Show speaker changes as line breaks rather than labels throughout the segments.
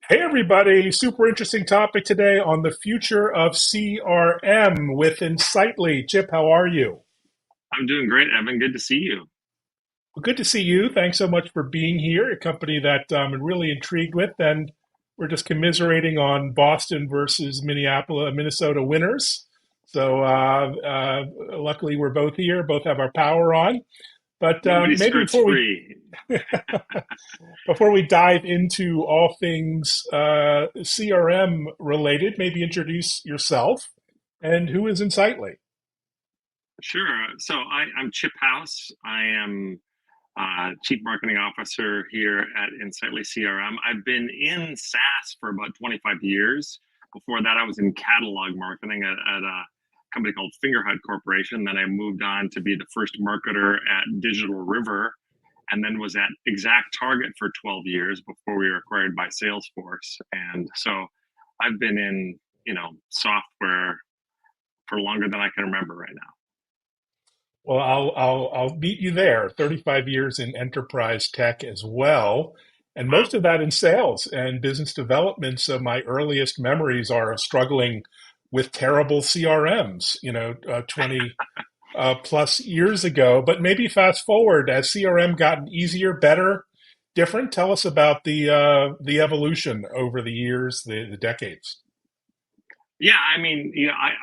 Hey everybody, super interesting topic today on the future of CRM with Insightly. Chip, how are you?
I'm doing great, Evan. Good to see you.
Well, good to see you. Thanks so much for being here, a company that I'm really intrigued with. And we're just commiserating on Boston versus Minnesota winners. So luckily we're both here, both have our power on. But
Nobody
maybe
skirts free.
before we dive into all things CRM related, maybe introduce yourself and who is Insightly.
Sure. I'm Chip House. I am Chief Marketing Officer here at Insightly CRM. I've been in SaaS for about 25 years. Before that, I was in catalog marketing at a company called Fingerhut Corporation. Then I moved on to be the first marketer at Digital River, and then was at Exact Target for 12 years before we were acquired by Salesforce. And so I've been in, software for longer than I can remember right now.
Well, I'll beat you there. 35 years in enterprise tech as well, and
Wow.
most of that in sales and business development. So my earliest memories are of struggling with terrible CRMs, 20 plus years ago. But maybe fast forward, as CRM gotten easier, better, different? Tell us about the evolution over the years, the decades.
Yeah, I mean,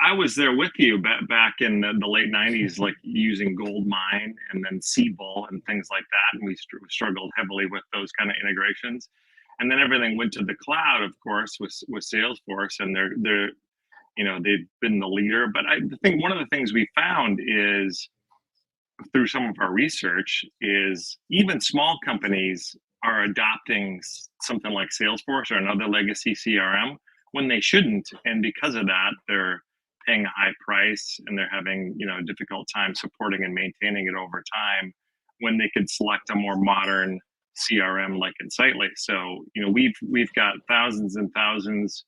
I was there with you back in the late '90s, like using Goldmine and then Siebel and things like that, and we struggled heavily with those kind of integrations. And then everything went to the cloud, of course, with Salesforce, and they've been the leader. But I think one of the things we found is through some of our research is even small companies are adopting something like Salesforce or another legacy CRM when they shouldn't, and because of that, they're paying a high price and they're having a difficult time supporting and maintaining it over time when they could select a more modern CRM like Insightly. So we've got thousands and thousands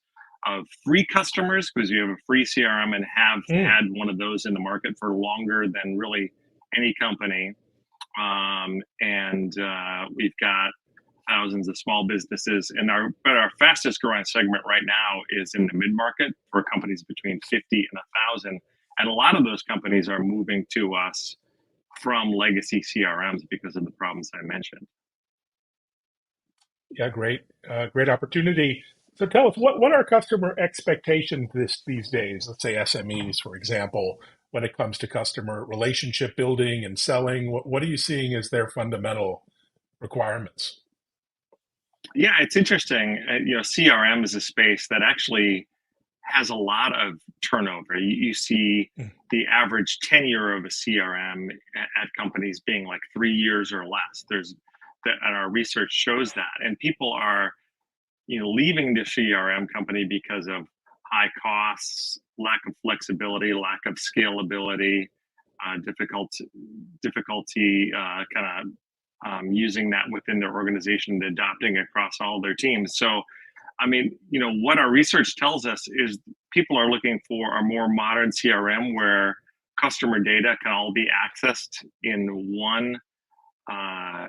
of free customers because we have a free CRM and have
Hmm.
had one of those in the market for longer than really any company. And we've got thousands of small businesses, and our fastest growing segment right now is in the mid market for companies between 50 and 1,000. And a lot of those companies are moving to us from legacy CRMs because of the problems I mentioned.
Yeah, great opportunity. So tell us, what are customer expectations these days? Let's say SMEs, for example, when it comes to customer relationship building and selling. What are you seeing as their fundamental requirements?
Yeah, it's interesting. CRM is a space that actually has a lot of turnover. You see
Hmm.
the average tenure of a CRM at companies being like 3 years or less. And our research shows that, and people are leaving the CRM company because of high costs, lack of flexibility, lack of scalability, difficulty kind of using that within their organization and adopting across all their teams. So I mean, what our research tells us is people are looking for a more modern CRM where customer data can all be accessed in uh,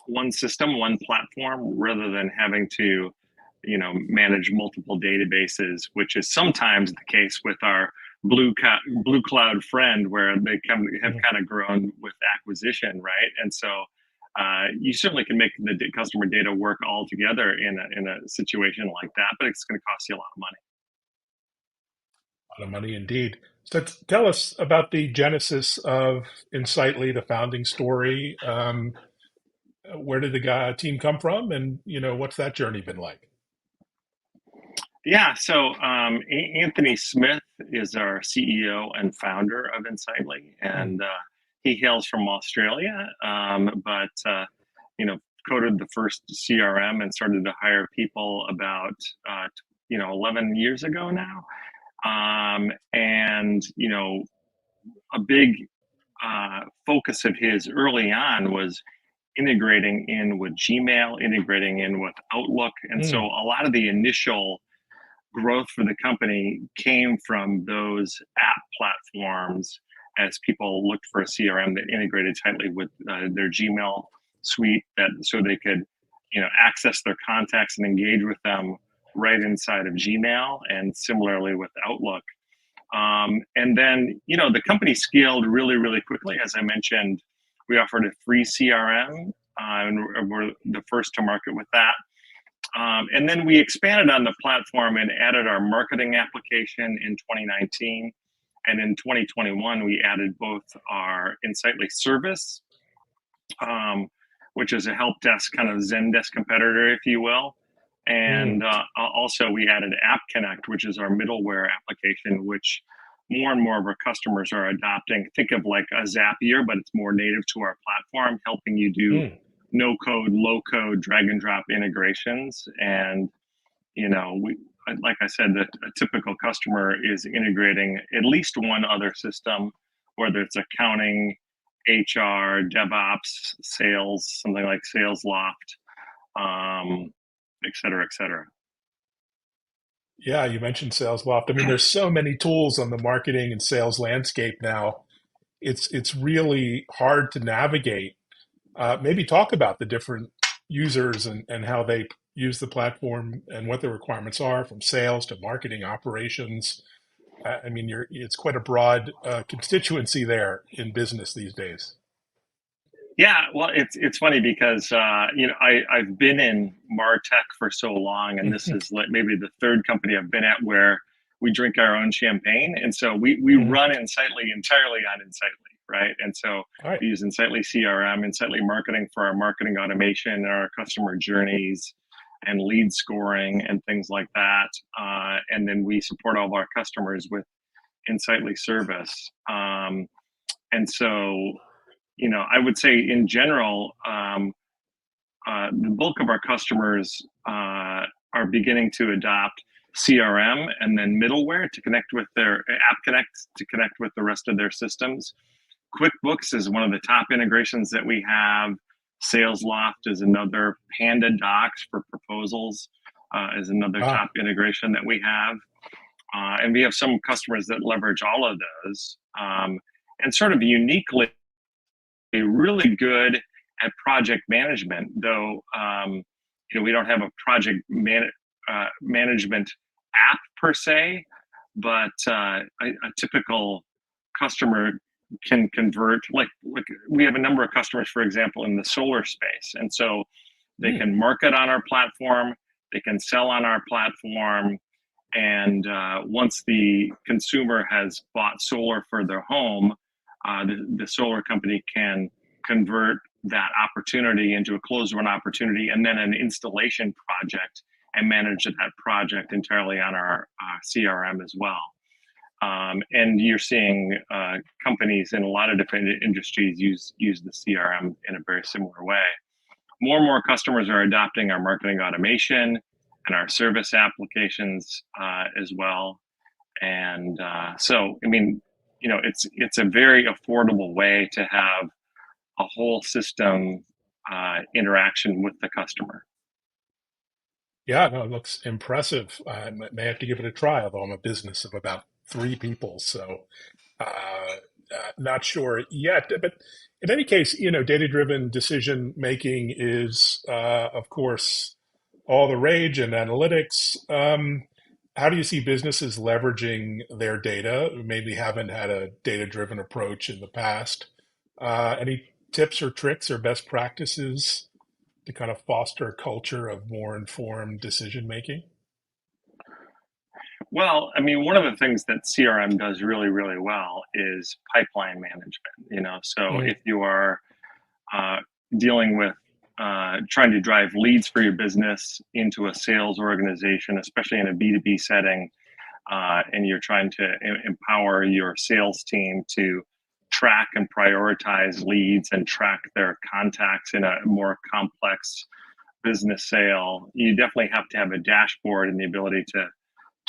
one system, one platform, rather than having to, manage multiple databases, which is sometimes the case with our blue cloud friend, where they have
Hmm.
kind of grown with acquisition, right? And so you certainly can make the customer data work all together in a situation like that, but it's going to cost you a lot of money.
A lot of money indeed. So tell us about the genesis of Insightly, the founding story. Where did the team come from, and what's that journey been like?
Yeah, so Anthony Smith is our CEO and founder of Insightly,
Hmm.
and he hails from Australia, but coded the first CRM and started to hire people about 11 years ago now. And a big focus of his early on was integrating in with Gmail, integrating in with Outlook, and so
Hmm.
a lot of the initial growth for the company came from those app platforms as people looked for a CRM that integrated tightly with their Gmail suite, that so they could access their contacts and engage with them right inside of Gmail, and similarly with Outlook. And then, the company scaled really, really quickly. As I mentioned, we offered a free CRM, and we're the first to market with that. And then we expanded on the platform and added our marketing application in 2019. And in 2021, we added both our Insightly service, which is a help desk, kind of Zendesk competitor, if you will. And also we added App Connect, which is our middleware application, which more and more of our customers are adopting. Think of like a Zapier, but it's more native to our platform, helping you do no code, low code, drag and drop integrations. And, like I said, a typical customer is integrating at least one other system, whether it's accounting, HR, DevOps, sales, something like SalesLoft, et cetera, et cetera.
Yeah, you mentioned SalesLoft. I mean, there's so many tools on the marketing and sales landscape now. It's really hard to navigate. Maybe talk about the different users and how they use the platform and what the requirements are from sales to marketing operations. I mean, it's quite a broad constituency there in business these days.
Yeah, well, it's funny because I've been in Martech for so long, and this is like maybe the third company I've been at where we drink our own champagne, and so we run Insightly entirely on Insightly, right? And so
All right.
we use Insightly CRM, Insightly Marketing for our marketing automation and our customer journeys and lead scoring and things like that, and then we support all of our customers with Insightly service, and so. I would say in general, the bulk of our customers are beginning to adopt CRM and then middleware to connect with their App Connect to connect with the rest of their systems. QuickBooks is one of the top integrations that we have. SalesLoft is another. Panda Docs for proposals is another top integration that we have. And we have some customers that leverage all of those. And sort of uniquely, really good at project management, though we don't have a project management app per se, but a typical customer can convert, like we have a number of customers, for example, in the solar space, and so they can market on our platform, they can sell on our platform, and once the consumer has bought solar for their home, the solar company can convert that opportunity into a closed run opportunity and then an installation project and manage that project entirely on our CRM as well. And you're seeing companies in a lot of different industries use the CRM in a very similar way. More and more customers are adopting our marketing automation and our service applications as well. And so, I mean, it's a very affordable way to have a whole system interaction with the customer.
Yeah, no, it looks impressive. I may have to give it a try, although I'm a business of about 3 people, so not sure yet. But in any case, data-driven decision making is, of course, all the rage in analytics. How do you see businesses leveraging their data who maybe haven't had a data-driven approach in the past? Any tips or tricks or best practices to kind of foster a culture of more informed decision making?
Well, I mean, one of the things that CRM does really, really well is pipeline management. So if you are dealing with trying to drive leads for your business into a sales organization, especially in a B2B setting, and you're trying to empower your sales team to track and prioritize leads and track their contacts in a more complex business sale, you definitely have to have a dashboard and the ability to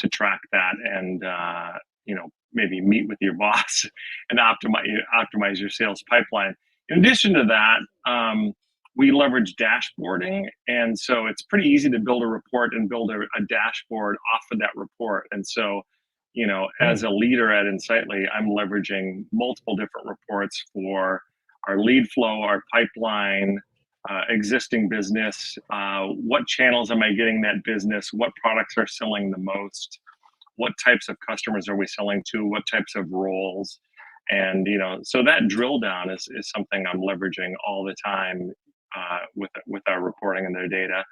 track that and maybe meet with your boss and optimize your sales pipeline. In addition to that, we leverage dashboarding, and so it's pretty easy to build a report and build a dashboard off of that report. And so, as a leader at Insightly, I'm leveraging multiple different reports for our lead flow, our pipeline, existing business, what channels am I getting that business, what products are selling the most, what types of customers are we selling to, what types of roles. And so that drill down is something I'm leveraging all the time with our reporting and their data.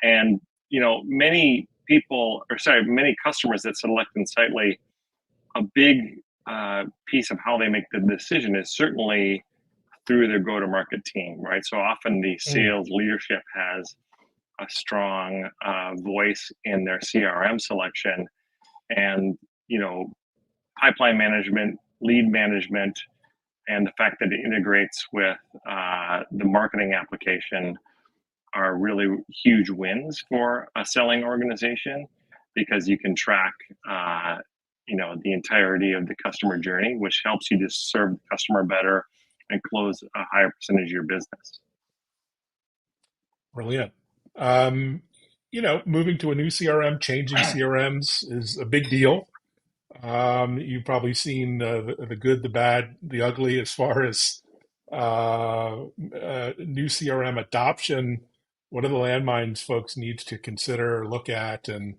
And many people, or sorry, many customers that select Insightly, a big piece of how they make the decision is certainly through their go-to-market team, right? So often the
Mm.
sales leadership has a strong voice in their CRM selection, and pipeline management, lead management, and the fact that it integrates with the marketing application are really huge wins for a selling organization, because you can track the entirety of the customer journey, which helps you to serve the customer better and close a higher percentage of your business.
Brilliant. Um, moving to a new CRM, changing CRMs is a big deal. You've probably seen the good, the bad, the ugly as far as new CRM adoption. What are the landmines folks need to consider or look at, and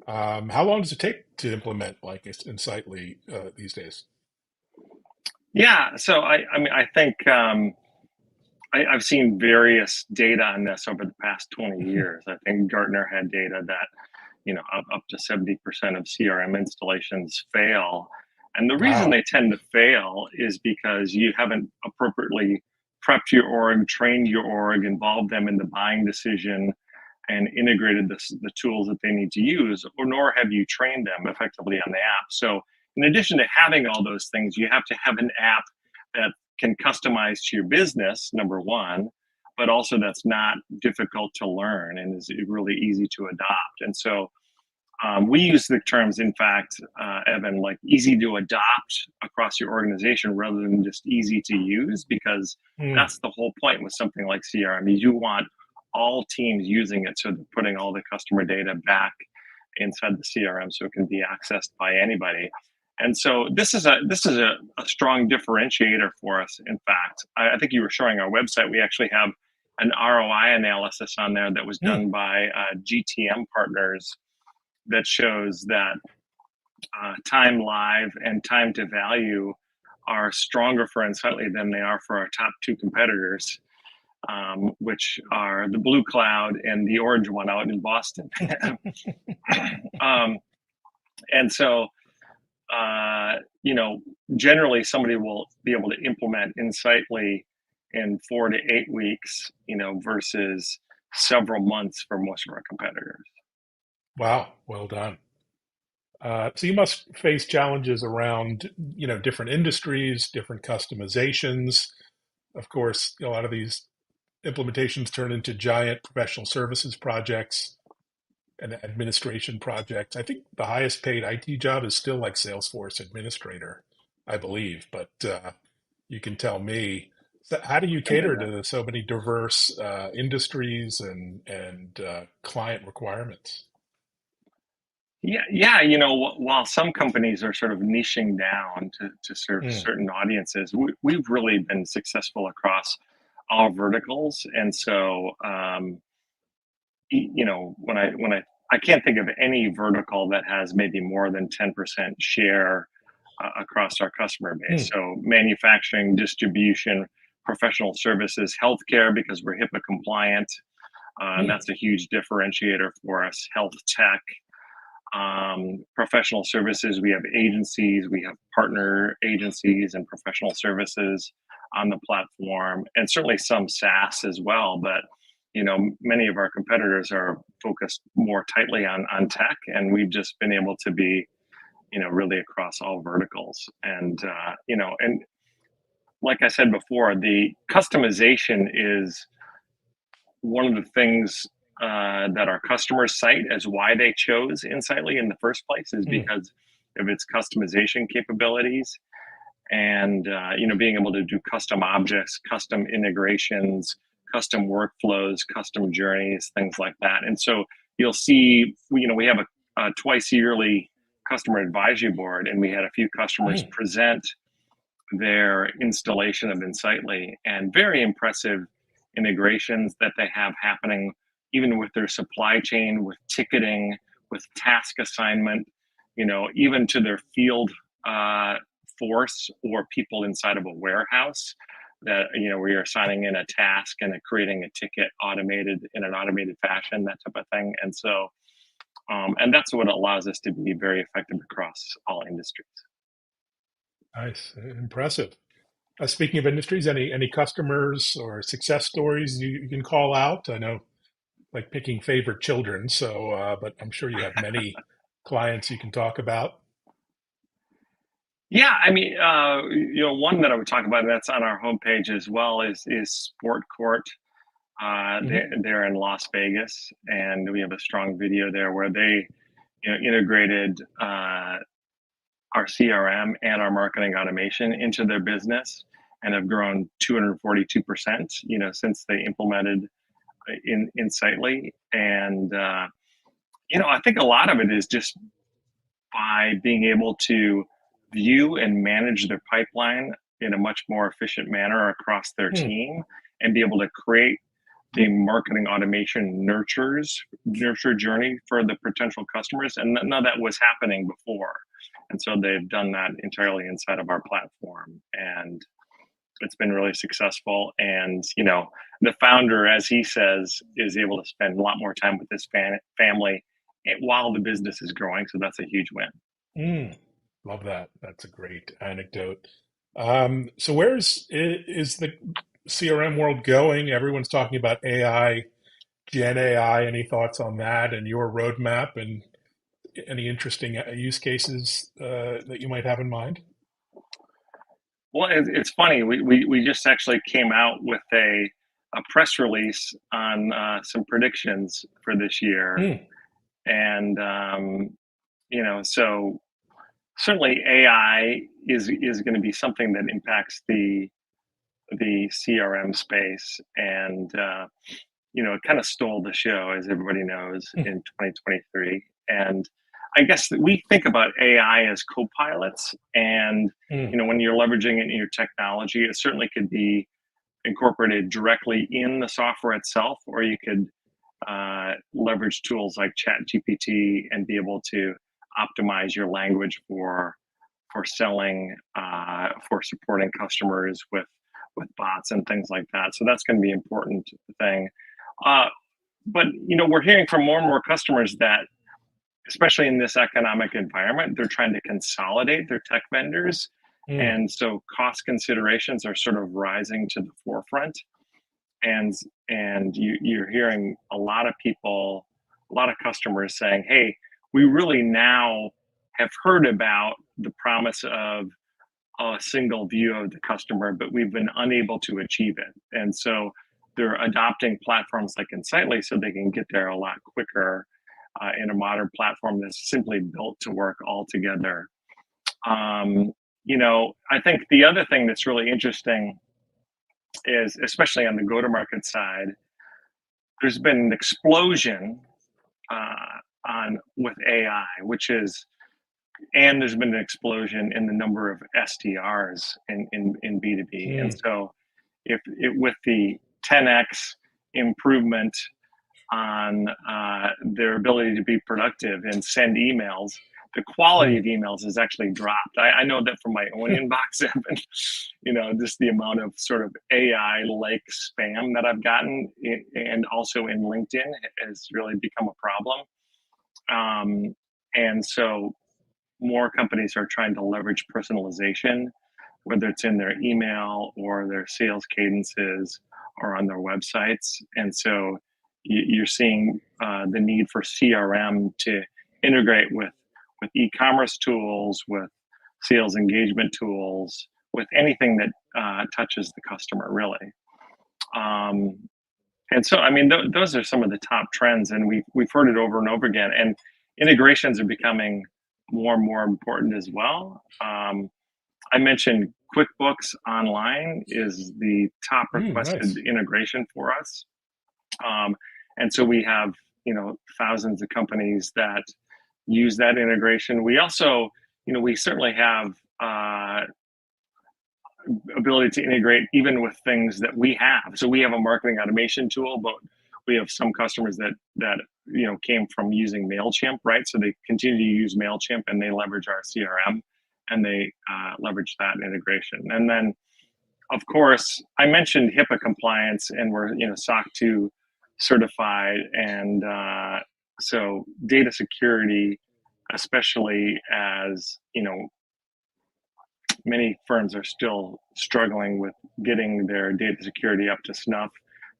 how long does it take to implement like Insightly these days?
Yeah, so I think I've seen various data on this over the past 20 years. I think Gartner had data that up to 70% of CRM installations fail. And the reason
Wow.
they tend to fail is because you haven't appropriately prepped your org, trained your org, involved them in the buying decision, and integrated the tools that they need to use, or nor have you trained them effectively on the app. So, in addition to having all those things, you have to have an app that can customize to your business, number one, but also that's not difficult to learn and is really easy to adopt. And so, we use the terms, in fact, Evan, like easy to adopt across your organization rather than just easy to use, because
Mm.
that's the whole point with something like CRM. You want all teams using it, so they're putting all the customer data back inside the CRM so it can be accessed by anybody. And so this is a strong differentiator for us. In fact, I think you were showing our website. We actually have an ROI analysis on there that was
Mm.
done by GTM partners that shows that time live and time to value are stronger for Unsightly than they are for our top two competitors, which are the blue cloud and the orange one out in Boston. um, and so, uh, you know, generally somebody will be able to implement Insightly in 4 to 8 weeks, versus several months for most of our competitors.
Wow, well done. So you must face challenges around, different industries, different customizations. Of course, a lot of these implementations turn into giant professional services projects and administration projects. I think the highest paid IT job is still like Salesforce administrator, I believe, but you can tell me. So how do you cater to so many diverse industries and client requirements?
Yeah, yeah. While some companies are sort of niching down to serve
Mm.
certain audiences, we've really been successful across all verticals. And so, when I can't think of any vertical that has maybe more than 10% share across our customer base.
Mm.
So, manufacturing, distribution, professional services, healthcare, because we're HIPAA compliant, and
Mm.
that's a huge differentiator for us. Health tech, professional services. We have agencies, we have partner agencies and professional services on the platform, and certainly some SaaS as well. But many of our competitors are focused more tightly on tech, and we've just been able to be really across all verticals. And like I said before, the customization is one of the things that our customers cite as why they chose Insightly in the first place, is
Mm.
because of its customization capabilities, and being able to do custom objects, custom integrations, custom workflows, custom journeys, things like that. And so you'll see, we have a twice yearly customer advisory board, and we had a few customers
Mm.
present their installation of Insightly, and very impressive integrations that they have happening, even with their supply chain, with ticketing, with task assignment, even to their field uh, force or people inside of a warehouse that, where you're assigning in a task and creating a ticket automated in an automated fashion, that type of thing. And so, and that's what allows us to be very effective across all industries.
Nice, impressive. Speaking of industries, any customers or success stories you can call out? I know, like picking favorite children, so but I'm sure you have many clients you can talk about.
Yeah, I mean, one that I would talk about that's on our homepage as well is Sport Court.
Hmm.
They're in Las Vegas, and we have a strong video there where they, integrated our CRM and our marketing automation into their business, and have grown 242%, since they implemented in Insightly. And I think a lot of it is just by being able to view and manage their pipeline in a much more efficient manner across their
Hmm.
team, and be able to create the marketing automation nurture journey for the potential customers. And none of that was happening before. And so they've done that entirely inside of our platform. And it's been really successful. And, the founder, as he says, is able to spend a lot more time with his family while the business is growing. So that's a huge win.
Mm, love that. That's a great anecdote. So is the CRM world going? Everyone's talking about AI, Gen AI. Any thoughts on that and your roadmap and any interesting use cases that you might have in mind?
Well, it's funny. We just actually came out with a press release on some predictions for this year.
Mm,
And, so certainly AI is going to be something that impacts the CRM space. And, it kind of stole the show, as everybody knows,
mm,
in 2023. And I guess that we think about AI as co-pilots. And,
mm,
when you're leveraging it in your technology, it certainly could be incorporated directly in the software itself, or you could leverage tools like ChatGPT and be able to optimize your language for selling, for supporting customers with bots and things like that. So that's going to be an important thing. Uh, but we're hearing from more and more customers that, especially in this economic environment, they're trying to consolidate their tech vendors,
mm.
and so cost considerations are sort of rising to the forefront. And you're hearing a lot of people, a lot of customers saying, "Hey, we really now have heard about the promise of a single view of the customer, but we've been unable to achieve it." And so they're adopting platforms like Insightly so they can get there a lot quicker, in a modern platform that's simply built to work all together. I think the other thing that's really interesting is, especially on the go-to-market side, there's been an explosion on with AI, and there's been an explosion in the number of SDRs in B2B. And
Mm,
so if it, with the 10x improvement on their ability to be productive and send emails, the quality
mm.
of emails has actually dropped. I know that from my own inbox, Evan, just the amount of sort of AI like spam that I've gotten, and also in LinkedIn, has really become a problem. And so more companies are trying to leverage personalization, whether it's in their email or their sales cadences or on their websites. And so you're seeing the need for CRM to integrate with e-commerce tools, with sales engagement tools, with anything that touches the customer, really. Um, and so, I mean, those are some of the top trends, and we've heard it over and over again. And integrations are becoming more and more important as well. I mentioned QuickBooks Online is the top
Mm,
requested
nice.
integration for us, um, and so we have thousands of companies that use that integration. We also, we certainly have ability to integrate even with things that we have. So we have a marketing automation tool, but we have some customers that came from using Mailchimp, right? So they continue to use Mailchimp and they leverage our CRM and they leverage that integration. And then, of course, I mentioned HIPAA compliance, and we're SOC 2 certified, and so data security, especially as many firms are still struggling with getting their data security up to snuff.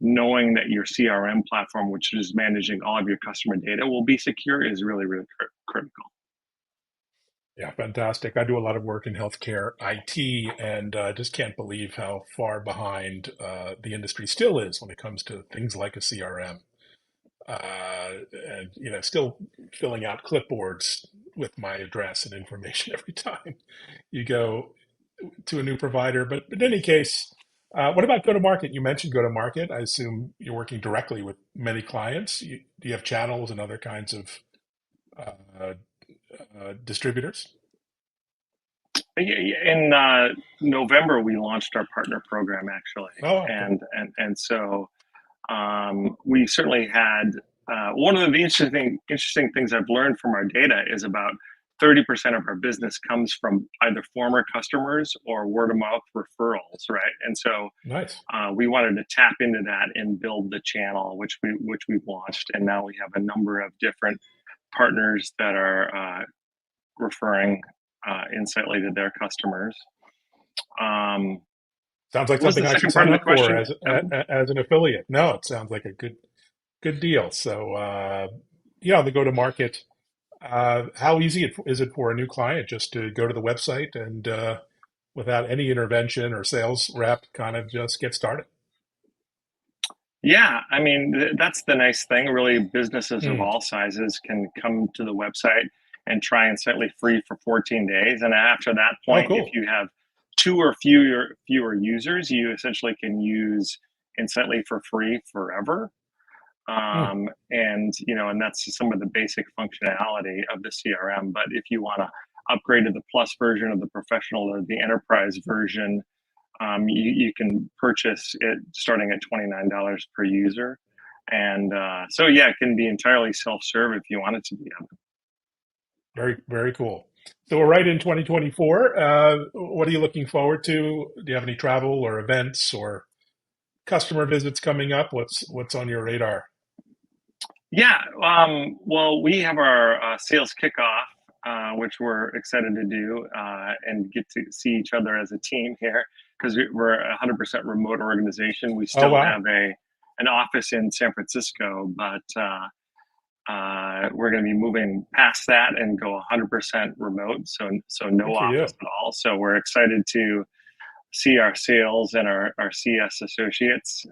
Knowing that your CRM platform, which is managing all of your customer data, will be secure is really, really critical.
Yeah, fantastic. I do a lot of work in healthcare IT, and just can't believe how far behind the industry still is when it comes to things like a CRM. And still filling out clipboards with my address and information every time you go to a new provider. But in any case, what about go to market? You mentioned go to market. I assume you're working directly with many clients. Do you have channels and other kinds of uh, distributors?
In November, we launched our partner program actually,
Oh, okay.
and so we certainly had one of the interesting things I've learned from our data is about 30% of our business comes from either former customers or word of mouth referrals, right? And so
Nice.
we wanted to tap into that and build the channel, which we've launched, and now we have a number of different partners that are referring Insightly to their customers. Um,
Sounds like
what was
something
the
I should
second part
sign
of the
up for
question, Evan?
as an affiliate. No, it sounds like a good deal. So yeah, the go to market. How easy is it for a new client just to go to the website and without any intervention or sales rep, kind of just get started?
Yeah, I mean, that's the nice thing. Really, businesses of
Hmm.
all sizes can come to the website and try Insightly free for 14 days. And after that
Oh,
point, if
cool.
you have two or fewer users, you essentially can use Insightly for free forever.
Hmm.
And that's some of the basic functionality of the CRM. But if you want to upgrade to the plus version of the professional or the enterprise version, you can purchase it starting at $29 per user. And so, yeah, it can be entirely self-serve if you want it to be.
Very, very cool. So we're right in 2024. What are you looking forward to? Do you have any travel or events or customer visits coming up? What's on your radar?
Yeah, well, we have our sales kickoff, which we're excited to do and get to see each other as a team here because we're a 100% remote organization. We
Oh,
still
wow.
have an office in San Francisco, but we're going to be moving past that and go 100% remote, so no
Good for
office
you.
at all. So we're excited to see our sales and our CS associates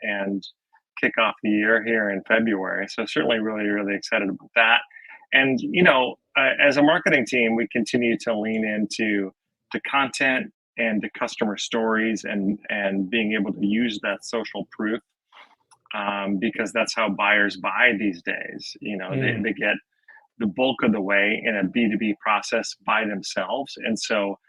and kick off the year here in February. So certainly really, really excited about that. And as a marketing team, we continue to lean into the content and the customer stories and being able to use that social proof because that's how buyers buy these days.
Mm.
They get the bulk of the way in a B2B process by themselves. And so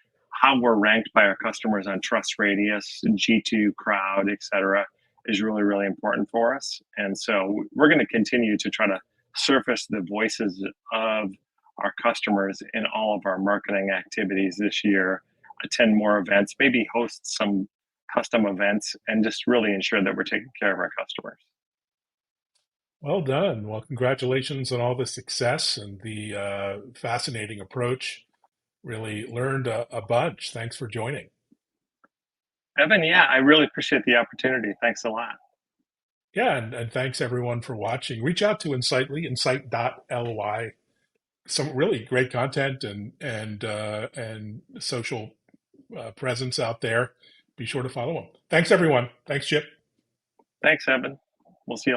how we're ranked by our customers on Trust Radius, G2, Crowd, et cetera, is really, really important for us. And so we're going to continue to try to surface the voices of our customers in all of our marketing activities this year, attend more events, maybe host some custom events, and just really ensure that we're taking care of our customers.
Well done. Well, congratulations on all the success and the fascinating approach. Really learned a bunch. Thanks for joining.
Evan, yeah, I really appreciate the opportunity. Thanks a lot.
Yeah, and thanks everyone for watching. Reach out to Insightly, insight.ly. Some really great content and social presence out there. Be sure to follow them. Thanks everyone. Thanks, Chip.
Thanks, Evan. We'll see you later.